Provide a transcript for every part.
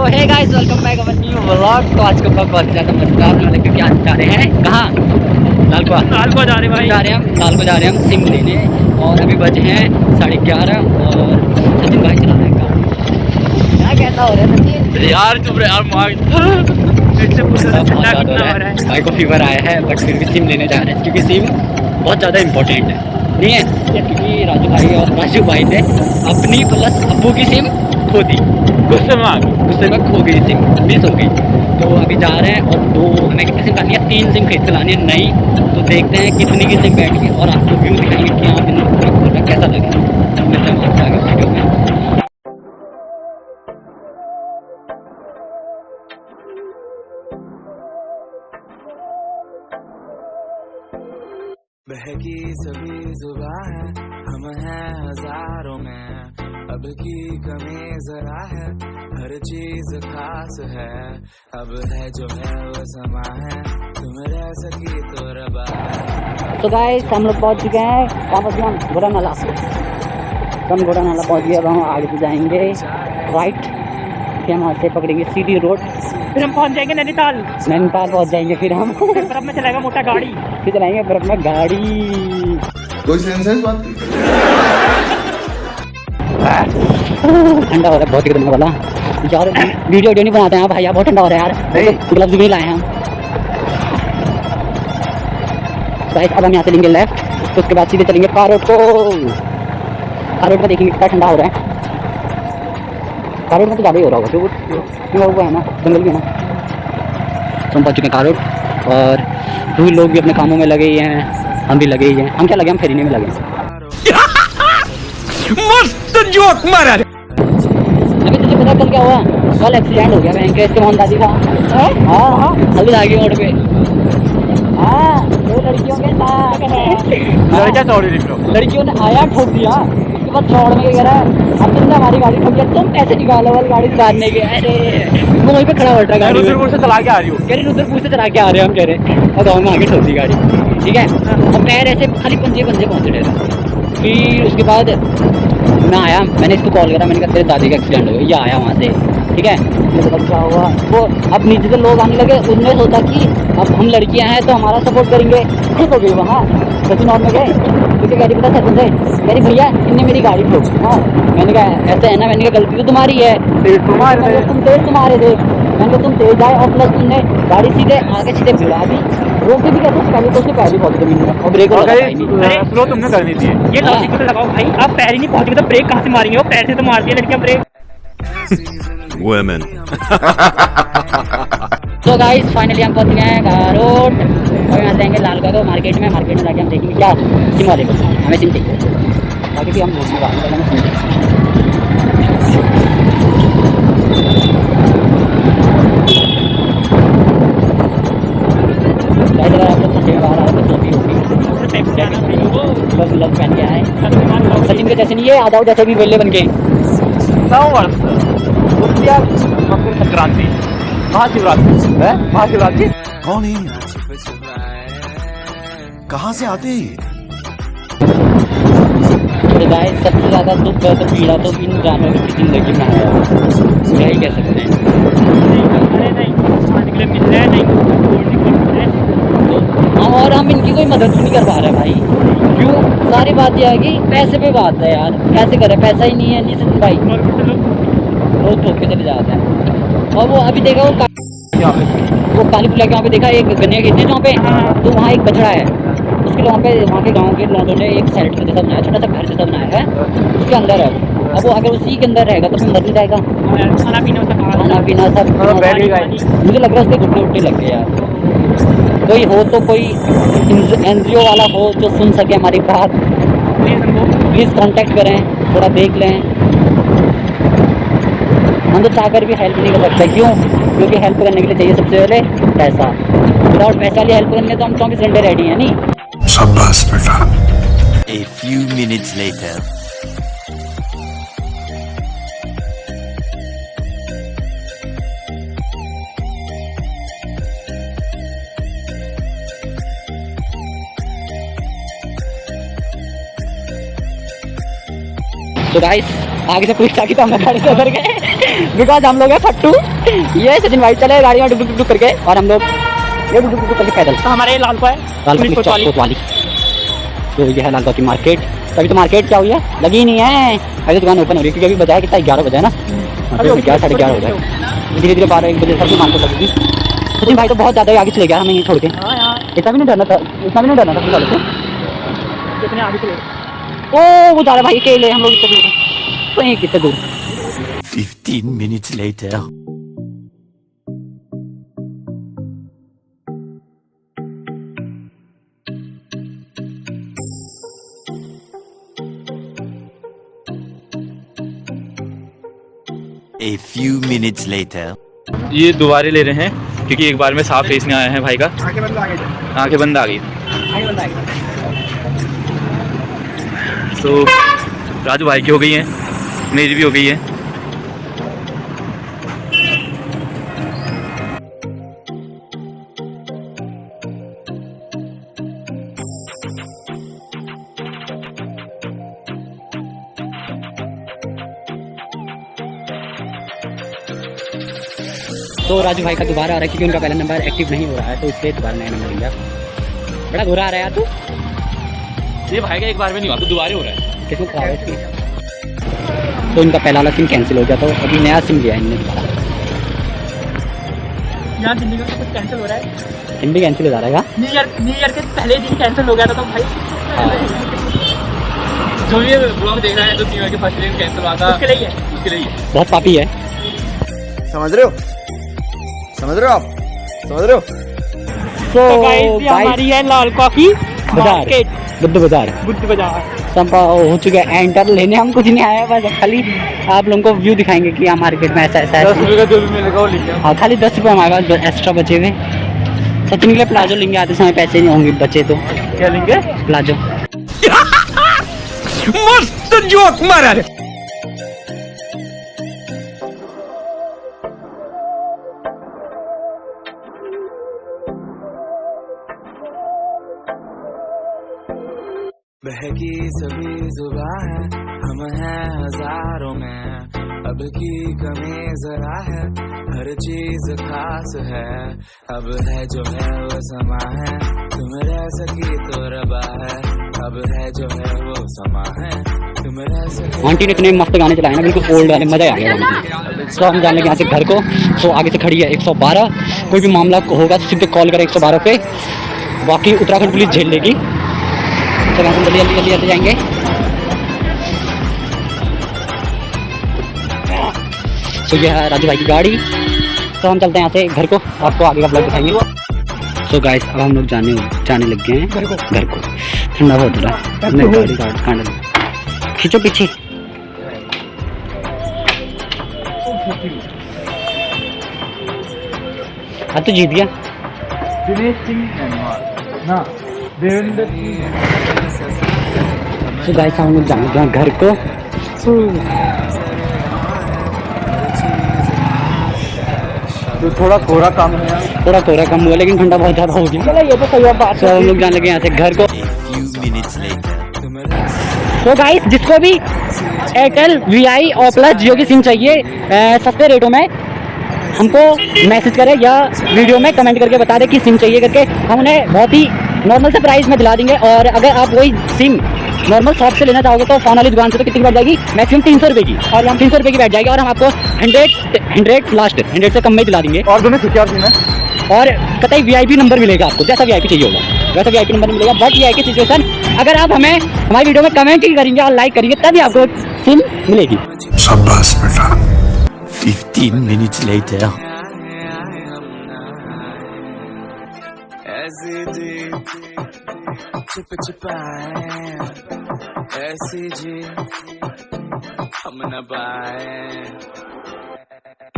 Hey guys, welcome back our new vlog. तो आज का व्लॉग बहुत ज़्यादा मजेदार होने वाला है क्योंकि आज जा रहे हैं कहाँ? लालकुआ जा रहे हैं भाई। लालकुआ जा रहे हैं हम सिम लेने। और अभी बजे हैं 11:30 और सचिन भाई चला रहे हैं गाड़ी। क्या कहता हो रहा है सचिन? यार चुप रहे यार, भाई को फीवर आया है बट फिर भी सिम लेने जा रहे हैं क्योंकि सिम बहुत ज़्यादा इम्पोर्टेंट है, नहीं है? क्योंकि राजू भाई ने अपनी प्लस अब्बू की सिम खो दी, गुस्से में खो गई, सिम मिस हो गई। तो अभी जा रहे हैं और हमें कितनी सिम लानी है? 3 सिम खरीद कर लानी है नई। तो देखते हैं कितनी की सिम बैठ गई और आपको व्यू दिखाएंगे कि यहाँ बिना पूरा खोल रहा कैसा लगे। मिलते हैं आपसे आगे वीडियो में। बहकी सभी जुबां है, हम हैं हजारों में, अब की कमी जरा है, हर चीज खास है, अब है जो है वो समा है, तुम रह सकी तो रबा है। तो गाइस हम लोग पहुंच चुके हैं, कहाँ पहुँच गए हम? घोड़ा नाला। हम घोड़ा नाला पहुँच गए। अब हम आगे से जाएंगे राइट, फिर हम वहाँ से पकड़ेंगे सीधी रोड, फिर हम पहुंच जाएंगे नैनीताल पहुँच जाएंगे। फिर हम बर्फ में चलाएगा मोटा गाड़ी, फिर चलाएंगे बर्फ में गाड़ी। कोई सेंस है इस बात की? ठंडा हो रहा है बहुत एकदम वाला यार। वीडियो नहीं बनाते हैं भाई, बहुत ठंडा हो रहा है यार। ग्लव्स भी लाए हैं हम। अब हम यहाँ से लेंगे लेफ्ट, तो उसके बाद सीधे चलेंगे कार रोड को। कार रोड में देखेंगे कितना ठंडा हो रहा है। कार रोड में तो ज़्यादा ही हो रहा होगा क्योंकि वो है ना, जंगल भी है ना। तो हम पहुँच चुके हैं कार रोड और दूर लोग भी अपने कामों में लगे ही हैं, हम भी लगे ही हैं। हम क्या लगे? हम फेरीने में लगे हैं। मस्त जोक मारा। अभी तुझे पता कल क्या हुआ? कल एक्सीडेंट हो गया बैंक के मोहन दादी का। हाँ अभी आगे रोड पे। हाँ 2 लड़कियों के साथ लड़कियों ने आया ठोक दिया, उसके बाद छोड़ में कह रहा है अब तुमने हमारी गाड़ी ठोक दिया, तुम पैसे निकालो वाली गाड़ी सुधारने के। अरे वो वहीं पे खड़ा हो रहा गाड़ी, रुद्रपुर से चला के आ रही हो? कह रहे रुद्रपुर से चला के आ रहे हैं हम, कह रहे और गाँव में आगे ठोक दी गाड़ी। ठीक है, और पैर ऐसे खाली पंजे पहुँच रहे थे। फिर उसके बाद मैं आया, मैंने इसको कॉल करा, मैंने कहा तेरे दादी का एक्सीडेंट हो गया। ये आया वहाँ से, ठीक है। तो क्या हुआ, वो अब नीचे से लोग आने लगे। उनने सोचा कि अब हम लड़कियां हैं तो हमारा सपोर्ट करेंगे, खुश हो गई वहाँ। सचिन और में गए क्योंकि गाड़ी पता सचिन से कह रही भैया इनने मेरी गाड़ी ठोक। हाँ मैंने कहा ऐसे है ना, मैंने कहा गलती तो तुम्हारी है, तुम तेज तुम्हारे थे। मैंने कहा तुम तेज आए और प्लस तुमने गाड़ी सीधे आगे सीधे भिड़ा दी, रोकते भी कैसे? पहले तो उसने पहले बहुत जमीन में और ब्रेक स्लो तुमने करनी थी। ये लॉजिक तो लगाओ भाई, आप पैर ही नहीं पहुंचेंगे तो ब्रेक कहाँ से मारेंगे? वो पैर से तो मारती है लड़कियां ब्रेक। Women. तो गाइस फाइनली हम पहुंच गए हैं रोड और यहाँ जाएंगे लालकुआ को। मार्केट में जाके हम देखेंगे क्या सिम वाले को हमें सिम चाहिए, बाकी भी हम घूमने वाले हमें सिम चाहिए। अगर आप लोग ठंडे में बाहर आ रहे तो टोपी होगी, ग्लव्स पहन के आए। सचिन के जैसे नहीं, ये आधा जैसे भी वेले बन के 9 वर्ष मकर संक्रांति, महाशिवरात्रि। कौन है? कहाँ से आते हैं? तो गाइस सबसे ज़्यादा दुख है तो पीड़ा तो इन जानवरों की ज़िंदगी में है, क्या ही कह सकते हैं। तो और हम इनकी कोई मदद नहीं कर पा रहे भाई। क्यों? सारी बात यह है कि पैसे पे बात है यार, कैसे करें? पैसा ही नहीं है, नहीं सचिन भाई, लोग ठोक के चले जाते हैं। और वो अभी देखा वो काली पुलिया के वहाँ पे देखा एक गन्ने के जहाँ पे, तो वहाँ एक बछड़ा है, उसके वहाँ के गांव के लोगों ने एक शेल्टर जैसा बनाया, छोटा सा घर जैसा बनाया है, उसके अंदर है। अब वो अगर उसी के अंदर रहेगा तो फिर मर नहीं जाएगा, खाना पीना सब। मुझे लग रहा है उसके घुटने उठने लग गए यार। कोई हो तो कोई NGO वाला हो जो सुन सके हमारी बात, प्लीज़ कांटेक्ट करें, थोड़ा देख लें। हम तो चाहकर भी हेल्प नहीं कर सकते। क्यों? क्योंकि हेल्प करने के लिए चाहिए सबसे पहले पैसा। विदाउट पैसा लिए हेल्प करने तो हम 24 घंटे रेडी हैं नहीं। शाबाश बेटा। A few minutes later. तो गाइस आगे से पुलिस आगे तो हम गाड़ी से उतर गए बिकॉज हम लोग हैं फट्टू। ये सचिन भाई चले गाड़ी में डुक डुक करके और हम लोग ये डुक डुक करके पैदल तो हमारे लाल को है लाल पुलिस चौक कोतवाली। कोतवाली। तो ये है लाल की मार्केट। तो अभी तो मार्केट क्या हुई है, लगी ही नहीं है, अभी दुकान ओपन हो रही है क्योंकि अभी बजाय कितना 11 बजे है ना, अभी 11 साढ़े 11 हो जाए, धीरे धीरे 12-1 बजे तक मार्केट लगेगी। सचिन भाई तो बहुत ज़्यादा आगे चले गया हमें ये छोड़ के, हाँ यार इतना भी नहीं डरना था, इतना भी नहीं डरना था फिलहाल से। कितने आगे चले ओ वो जा रहा भाई अकेले, हम लोग इतने दूर वहीं कितने दूर। 15 minutes later. A few minutes later. ये दोबारे ले रहे हैं क्योंकि एक बार में साफ फेस नहीं आया है भाई का, आंखें बंद आ गई। तो राजू भाई की हो गई है, मेरी भी हो गई है। तो राजू भाई का दोबारा आ रहा है क्योंकि उनका पहला नंबर एक्टिव नहीं हो रहा है, तो इसलिए दोबारा नया नंबर लिया। बड़ा बुरा आ रहा है यार तू, ये भाई का एक बार में नहीं हुआ तो दोबारा हो रहा है। किसमें खराब है इसकी। तो इनका पहला वाला सिम कैंसिल हो गया, तो अभी नया सिम लिया इनने दोबारा। यहाँ दिल्ली का कुछ कैंसिल हो रहा है, सिम भी कैंसिल हो जा रहा है। न्यू ईयर के पहले दिन कैंसिल हो गया था। तो भाई जो ये ब्लॉग देख रहा है तो न्यू ईयर के फर्स्ट दिन कैंसिल हुआ था, उसके लिए है। उसके लिए बहुत पापी है। समझ रहे हो, समझ रहे हो आप, समझ रहे हो। तो गाइस ये हमारी है लाल कॉफी बाजार, मार्केट, बुद्ध बाजार बुद्ध बाजार। सब हो चुका है एंटर, लेने हम कुछ नहीं आया, बस खाली आप लोगों को व्यू दिखाएंगे कि यहाँ मार्केट में ऐसा ऐसा 10 रुपये का जो भी मिलेगा वो लिखा। हाँ खाली 10 रुपये हमारे पास एक्स्ट्रा बचे हुए। सचिन के लिए प्लाजो लेंगे, आते समय पैसे नहीं होंगे बचे तो क्या लेंगे? प्लाजो। मस्त जोक मारा रे। बहकी सभी जुबां है, हम हैं हजारों में, अब की कमी जरा है, हर चीज खास है, अब है जो है वो समा है, तुम रह सकी तो रबा है, अब है जो है वो समा है, तुम रह सकी। आंटी ने इतने मस्त गाने चलाए ना, बिल्कुल ओल्ड वाले, मजा आ गया गाने। तो हम जाने लगे यहाँ से घर को। तो आगे से खड़ी है 112, कोई भी मामला होगा तो सीधे कॉल करें 112 पे, बाकी उत्तराखंड पुलिस झेल लेगी। चलो हम जल्दी जल्दी जल्दी जल्दी जाएंगे। तो ये है राजू भाई की गाड़ी। तो हम चलते हैं यहाँ से घर को, आपको आगे का ब्लॉग दिखाएंगे। सो गाइस अब हम लोग जाने लग गए हैं घर को। ठंडा बहुत हो रहा है, अपने गाड़ी का खींचो पीछे। अब तो जीत गया। तो गाइस हम लोग जाएंगे घर को। तो थोड़ा कोहरा कम है, थोड़ा कोहरा कम हुआ लेकिन ठंडा बहुत ज़्यादा हो गया। ये तो सही बात है। हम लोग जाने लगे यहाँ से घर को। A few minutes later. तो गाइस जिसको भी एयरटेल वीआई और प्लस जियो की सिम चाहिए सस्ते रेटों में, हमको मैसेज करें या वीडियो में कमेंट करके बता दें कि सिम चाहिए करके, हम उन्हें बहुत ही नॉर्मल से प्राइस में दिला देंगे। और अगर आप वही सिम नॉर्मल शॉप से लेना चाहोगे तो फोन वाली दुकान से तो कितनी बैठ जाएगी, मैक्सिमम 300 रुपये की, और हम 300 रुपये की बैठ जाएगी और हम आपको 100 लास्ट 100 से कम में दिला देंगे। और दोनों सिक्योर सिम है, और कतई वीआईपी नंबर मिलेगा आपको, जैसा वीआईपी चाहिए होगा वैसा वीआईपी नंबर मिलेगा। बट ये है कि सिचुएशन, अगर आप हमें हमारी वीडियो में कमेंट ही करेंगे और लाइक करेंगे तभी आपको सिम मिलेगी। शाबाश बेटा। 15 minutes later. ऐसी जी छिप छिपाए, ऐसी जी हम न पाए,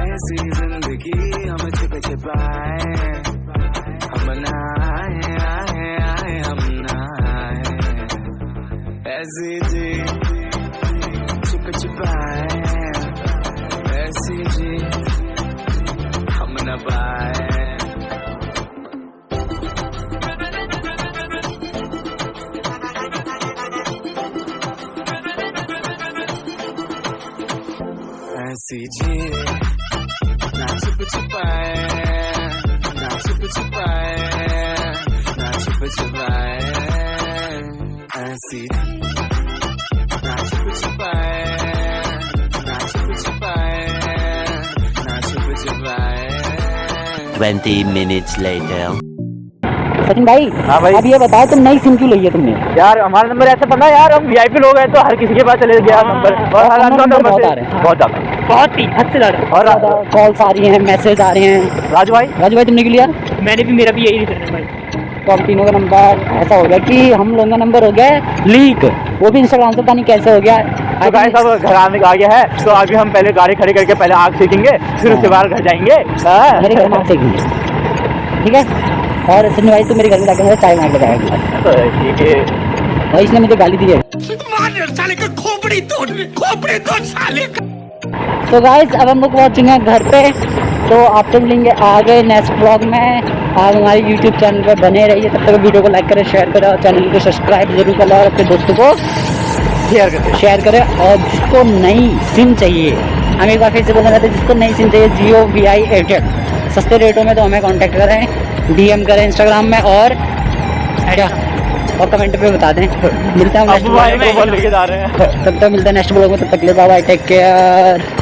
ऐसी जिंदगी हम छिप छिपाए, हम न आए आए आए हम न आए, ऐसी जी छिप छिपाए, ऐसी जी हम न पाए। ऐसी जी ना छुप छुपाए, ना छुप छुपाए, ना छुप छुपाए, ऐसी ना छुप छुपाए, ना छुप छुपाए, ना छुप छुपाए। 20 minutes later. सचिन भाई, हाँ भाई। अब ये बताओ तुम नई सिम क्यों ली है तुमने? यार हमारा नंबर ऐसा पता यार, हम वीआईपी लोग हैं तो हर किसी के पास चले गया नंबर, और हर नंबर नंबर बहुत से आ रहे हैं। बहुत ज्यादा, बहुत ही हद से ज्यादा। और ज़्यादा कॉल्स आ रही हैं, मैसेज आ रहे हैं। राजू भाई, तुमने क्यों लिया? मैंने भी, मेरा भी यही रीजन है भाई। तो हम तीनों का नंबर ऐसा हो गया कि हम लोगों का नंबर हो गया है लीक, वो भी इंस्टाग्राम से, पता नहीं कैसे हो गया। तो गाइस अब घर आने आ गया है, तो अभी हम पहले गाड़ी खड़ी करके पहले आग सेकेंगे, फिर उसके बाद घर जाएंगे। मेरे घर में आग सेकेंगे, ठीक है? और सचिन भाई तो मेरे घर में जाकर मुझे चाय मार लगाया गिलास, तो ठीक है। और इसने मुझे गाली दी है। तो गाइस अब हम लोग पहुँच गए घर पे, तो आपसे मिलेंगे आगे नेक्स्ट ब्लॉग में। आप हमारे यूट्यूब चैनल पर बने रहिए, तब तक वीडियो को लाइक करें, शेयर करें और चैनल को सब्सक्राइब जरूर करें और अपने दोस्तों को शेयर करें। और जिसको नई सिम चाहिए, हम एक बार फिर से बोलना चाहते हैं, जिसको नई सिम चाहिए जियो वीआई एयरटेल सस्ते रेटों में, तो हमें कांटेक्ट करें, डीएम करें इंस्टाग्राम में, और क्या और कमेंट पे बता दें। मिलते हैं हम नेक्स्ट ब्लॉग में, लेके जा रहे हैं। तब तक मिलते हैं नेक्स्ट ब्लॉग में, तब तक के लिए बाय बाय, टेक केयर।